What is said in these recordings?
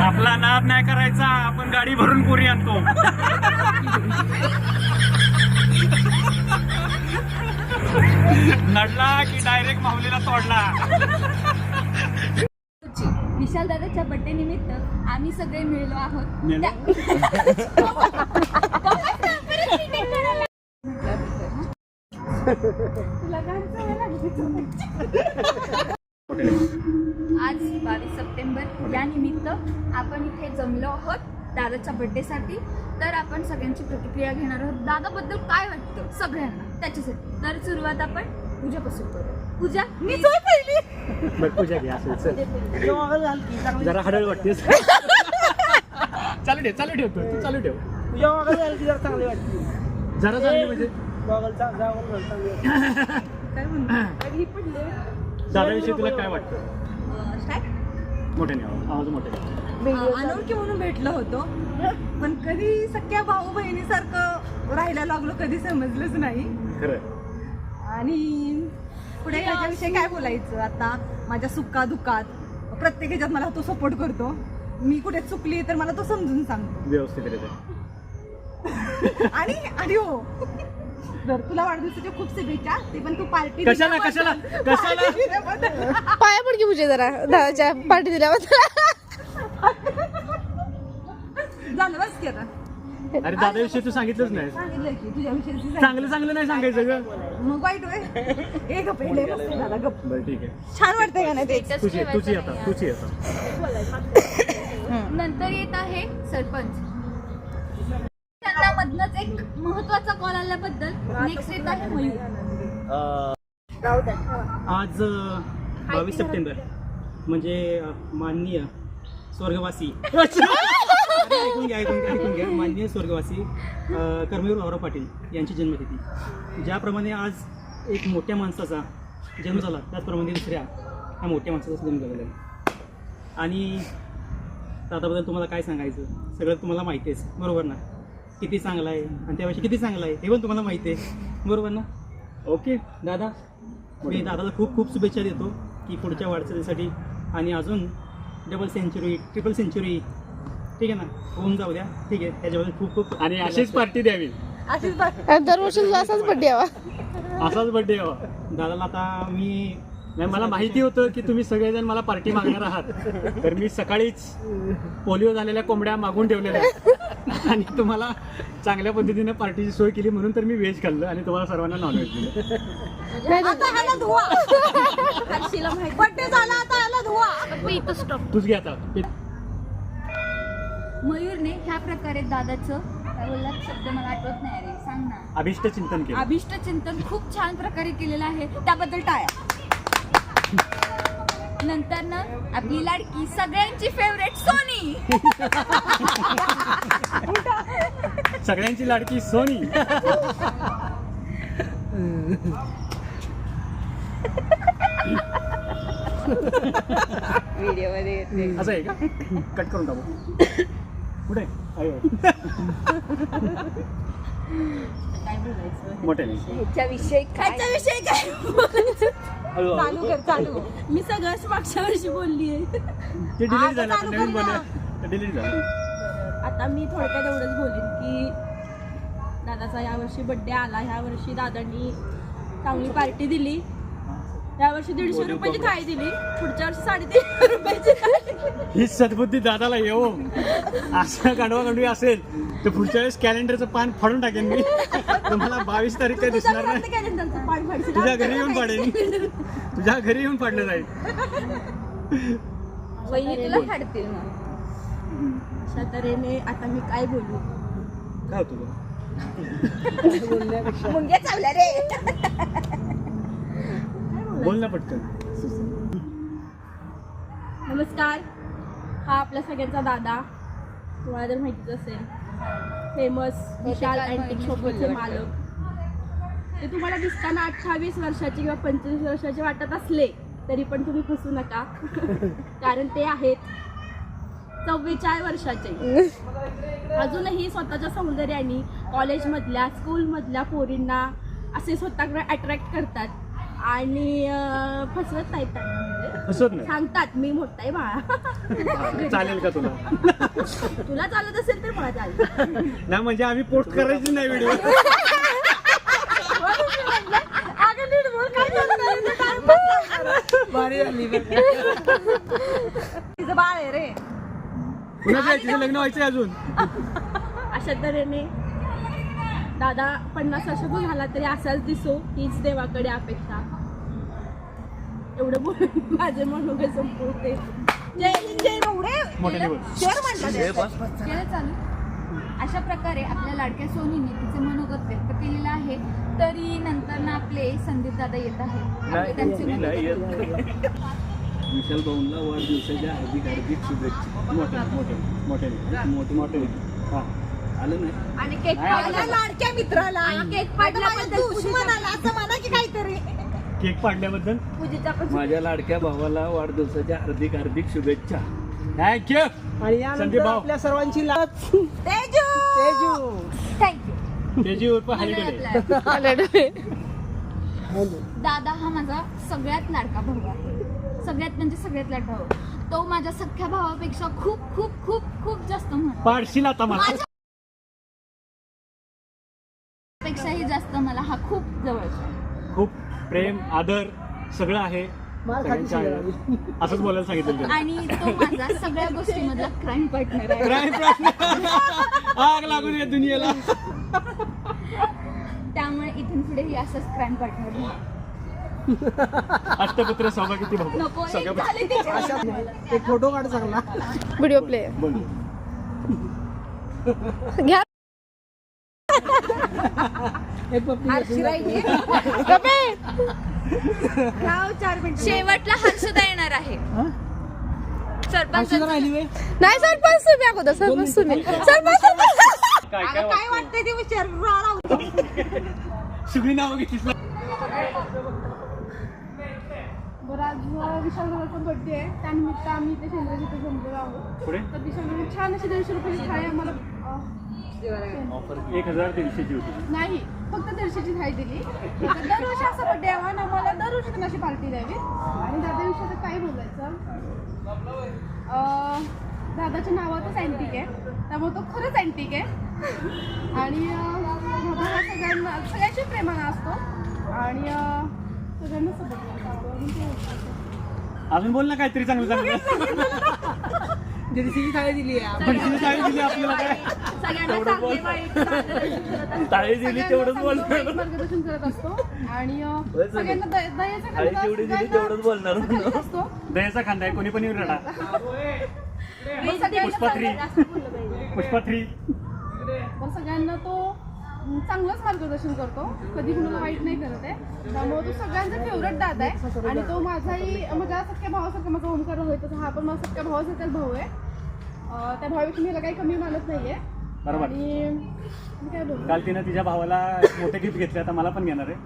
आपला नाद नाही करायचा, आपण गाडी भरून पुरी आणतो. नडला की डायरेक्ट माऊलीला तोडला. विशाल दादाच्या बर्थडे निमित्त आम्ही सगळे मिळलो आहोत. आज 22 सप्टेंबर या निमित्त आपण इथे जमलो आहोत दादाच्या बर्थडे साठी. तर आपण सगळ्यांची प्रतिक्रिया घेणार आहोत. दादाबद्दल काय वाटतं सगळ्यांना त्याच्यासाठी. तर सुरुवात आपण पूजापासून करू. पूजा मी पहिली. पूजा घ्या जरा हडळ वाटतेस. चालू ठेव चालू ठेव तू चालू ठेव. चांगली वाटते जरा चांगली म्हणजे काय म्हणतो दादाविषयी तुला काय वाटतं? मोठ्याने आवाज मोठ्याने. अनोळखी म्हणून भेटलो होतो, पण कधी सख्या भाऊ बहिणीसारखं राहायला लागलो कधी समजलंच नाही. खरं. आणि पुढे याच्याविषयी काय बोलायचं. आता माझ्या सुखा दुःखात प्रत्येक ह्याच्यात मला तो सपोर्ट करतो. मी कुठे चुकली तर मला तो समजून सांगतो व्यवस्थित. आणि हो तर तुला वाढदिवसाच्या खूप शुभेच्छा. ते पण तू पार्टी कशाला कशाला कशाला पाया पड की पूजा जरा दादाच्या पार्टी दिल्याबद्दल. झालं बस की आता. अरे दादाविषयी तू सांगितलंच नाही. सांगितलं की तुझ्याविषयी चांगलं चांगलं नाही सांगायचं ग. मग वाईट होय. ए गप्प पहिले बस दादा गप्प. बरं ठीक आहे. छान वाटतंय का नाही ते. तुझी आता. नंतर येत आहे सरपंच. त्यांना मधनच एक महत्वाचा कॉल आल्याबद्दल. नेक्स्ट येत आहे मयूर. आज 22 सप्टेंबर म्हणजे माननीय स्वर्गवासी ऐकून घ्या माननीय स्वर्गवासी कर्मवीर भाऊराव पाटील यांची जन्मतिथी. ज्याप्रमाणे आज एक मोठ्या माणसाचा जन्म झाला त्याचप्रमाणे दुसऱ्या ह्या मोठ्या माणसाचा जन्म झालेला आहे. आणि दादाबद्दल तुम्हाला काय सांगायचं, सगळं तुम्हाला माहिती आहे बरोबर ना. किती चांगला आहे आणि त्याविषयी किती चांगला आहे हे पण तुम्हाला माहिती आहे बरोबर ना. ओके दादा, मी दादाला खूप खूप शुभेच्छा देतो की पुढच्या वाटचालीसाठी आणि अजून डबल सेंचुरी ट्रिपल सेंचुरी ठीक आहे ना होऊन जाऊ द्या. ठीक आहे, त्याच्याबद्दल खूप खूप आणि अशीच पार्टी द्यावी. दरवर्षी तुझा असाच बड्डे यावा. असाच बर्थडे यावा. दादाला आता नाही मला माहिती होतं की तुम्ही सगळेजण मला पार्टी मागणार आहात, तर मी सकाळीच पोलिओ झालेल्या कोंबड्या मागून ठेवलेल्या आहेत आणि तुम्हाला चांगल्या पद्धतीने पार्टीची सोय केली म्हणून तर मी व्हेज खाल्लं आणि तुम्हाला सर्वांना नॉनव्हेज दिलं. तूच घे आता. मयूरने ह्या प्रकारे दादाचं काय बोलला शब्द मला आठवत नाही. अरे सांग ना. अभिष्ट चिंतन केलं. अभिष्ट चिंतन खूप छान प्रकारे केलेलं आहे, त्याबद्दल टाळ्या. नंतर ना आपली लाडकी सगळ्यांची फेवरेट सोनी. सगळ्यांची लाडकी सोनी. व्हिडिओ मध्ये असं आहे का? कट करून टाकू. कुठे काय बोलायचं मोठ्याने ह्याच्याविषयी काय चालू. मी सगळंच मागच्या वर्षी बोलली आहे. ते डिलीट झालं आता नवीन बनवलं डिलीट झालं. आता मी थोडक्यात एवढंच बोलेन की दादाचा यावर्षी बड्डे आला. ह्या वर्षी दादांनी चांगली पार्टी दिली यावर्षी 150 रुपयाची थाळी दिली, पुढच्या वर्षी 350 रुपयाची थाळी. ही सद्बुद्धी दादाला येऊ. असं गांडवागांडवी असेल तर पुढच्या वेळेस कॅलेंडरचं पान फाडून टाकेन मी. तुम्हाला 22 तारीख काही दिसणार नाही. कॅलेंडरचं पान फाडशील. तुझ्या घरी येऊन पाडेन. तुझ्या घरी येऊन फाडलं जाईल. वहिनी तुला फाडतील मग. अशा तऱ्हेने आता मी काय बोलू. काय होतं तुला? मुंग्या चावल्या रे. बोल ना पटकन. नमस्कार, हा आपल्या सगळ्यांचा दादा, तुम्हाला जर माहितीच असेल, फेमस विशाल अँटिक शॉपचे मालक. ते तुम्हाला दिसताना 28 वर्षाचे किंवा 25 वर्षाचे वाटत असले तरी पण तुम्ही फसू नका, कारण ते आहेत 44 वर्षाचे. अजूनही स्वतःच्या सौंदर्याने कॉलेजमधल्या स्कूलमधल्या पोरींना असे स्वतःकडे अट्रॅक्ट करतात आणि फसवत नाहीत त्यांना. म्हणजे हसत नाही. सांगतात मी मोठा आहे बाळा. चालेल का तुला? तुला चालत असेल तर मला चालेल. ना म्हणजे आम्ही पोस्ट करायची नाही व्हिडिओ. तिचं बाळ आहे रे. कुणाचं आहे? तिचं लग्न व्हायचंय अजून. अशा तऱ्हेने दादा 50 वर्षाचा झाला तरी असाच दिसो, हीच देवाकडे अपेक्षा. एवढं बोलून माझे मनोगे संपवते. जय हिंद, जय गौडे. मोठ्याने बोल. शेअर म्हणतात. केलं चालू. अशा प्रकारे आपल्या लाडक्या सोनीने तिचे मनोगत व्यक्त केलेलं आहे. तरी नंतर ना आपले संदीप दादा येत आहेत. आपले त्यांचे मनोगत. विशाल भाऊंना वाढदिवसाच्या हार्दिक शुभेच्छा. मोठे हा आलं नाही. आणि केक फाडला लाडक्या मित्राला केक फाडल्याबद्दल दुश्मनाला असं म्हणा की काहीतरी. केक पाडल्याबद्दल पूजेचा पण माझ्या लाडक्या भावाला वाढदिवसाच्या हार्दिक शुभेच्छा. थँक्यू. आणि संदीप भाऊ. आपल्या सर्वांची तेजू. थँक्यू. त्याची उर्फ हॉलिडे. दादा हा माझा सगळ्यात लाडका भाऊ आहे. सगळ्यात म्हणजे सगळ्यात लाडका भाऊ. तो माझ्या सख्ख्या भावापेक्षा खूप खूप खूप खूप जास्त महत्त्वाचा. पाडशील आता मला. पेक्षाही जास्त मला हा खूप जवळचा आहे. खूप प्रेम आदर सगळं आहे. सगळ्यांच्या आहे. असंच बोलायला सांगितलं त्याने. आणि तो माझा सगळ्या गोष्टीमधला क्राईम पार्टनर आहे. काय प्रश्न? आग लागू दे दुनियेला. त्यामुळे इथून पुढे ही असंच क्राईम पार्टनर आहे. अष्टपुत्र सौभाग्यवती भाऊ. नको एक सगळं झाले तिचे. एक फोटो काढ चांगला. व्हिडिओ प्ले बोल. घ्या. शेवटला हर्षदा येणार आहे. सरपंच नाही सरपंच तुम्ही अगोदर. सरपंच तुम्ही. सरपंच काय वाटतंय ते विचार. सगळी नावं घेतलीस. बरं, आज विशाल दादाचा बर्थडे आहे, त्यानिमित्त आम्ही इथे शेंद्राच्या इथे जमलेलो आहोत. पुढे तर विशाल छान अशी 150 रुपयाची थाळी आम्हाला 1300ची होती. नाही, फक्त 150ची थाळी दिली. दरवर्षी असा बर्थडे यावा आणि आम्हाला दरवर्षी त्यांना अशी पार्टी द्यावी. आणि दादाविषयी तर काय बोलायचं, दादाच्या नावातच अँटिक आहे, त्यामुळे तो खरंच अँटिक आहे. आणि दादा हा सगळ्यांशी प्रेमानं असतो आणि सगळ्यांना सोबत असतो. अजून बोल ना काहीतरी चांगलं चांगलं. दीडशेची थाळी दिली आहे. दीडशेची थाळी दिली आपल्याला काय? सगळ्यांना चांगले वाईट थाळी दिली तेवढंच बोलणार. मार्गदर्शन करत असतो आणि सगळ्यांना दयाचा थाळी जेवढी दिली तेवढंच बोलणार. असतो. दयाचा खांदा आहे. कोणी पण येऊन रडा. पुष्पा 3. तर सगळ्यांना तो चांगलंच मार्गदर्शन करतो, कधी कुणाला वाईट नाही करत आहे. त्यामुळे तो सगळ्यांचा फेवरेट दादा आहे. आणि तो माझाही माझ्या सख्या भावासारखा माझा ओमकार होय, तसा हा पण माझा सख्या भावासारखाच भाऊ आहे. त्या भावापेक्षा मी काही कमी मानत नाहीये. बरोबर. आणि काय बोलू, काल तिनं तिच्या भावाला मोठे गिफ्ट घेतले. आता मला पण घेणार आहे.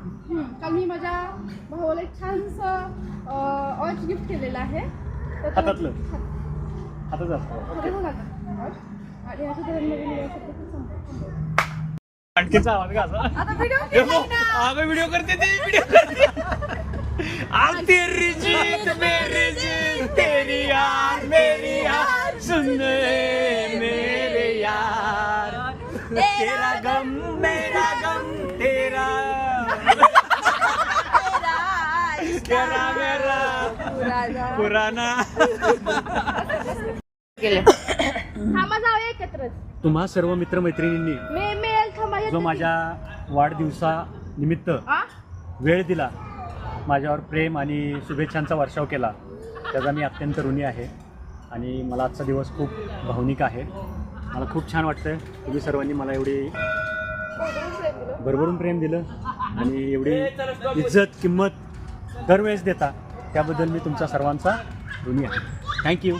काल मी माझ्या भावाला एक छानसं वॉच गिफ्ट केलेलं आहे. तर तो- हातातलं? हातात असतं. खरं लागतं वॉच. आणि अशा तऱ्हेने आणखीचा आवाज का असा? आता व्हिडिओ आगे व्हिडिओ करते ती. व्हिडिओ करते. आज तेरी जीत मेरी जीत, तेरी यार मेरी यार, सुन ले मेरे यार, तेरा गम मेरा गम, तेरा तेरा मेरा पुराना. थांबा जाऊया एकत्रच. तुम्हा सर्व मित्रमैत्रिणींनी मिळेल थांबा जो माझ्या वाढदिवसानिमित्त वेळ दिला, माझ्यावर प्रेम आणि शुभेच्छांचा वर्षाव केला, त्याचा मी अत्यंत ऋणी आहे. आणि मला आजचा दिवस खूप भावनिक आहे. मला खूप छान वाटतं तुम्ही सर्वांनी मला एवढी भरभरून प्रेम दिलं आणि एवढी इज्जत किंमत दरवेळेस देता, त्याबद्दल मी तुमचा सर्वांचा ऋणी आहे. थँक्यू.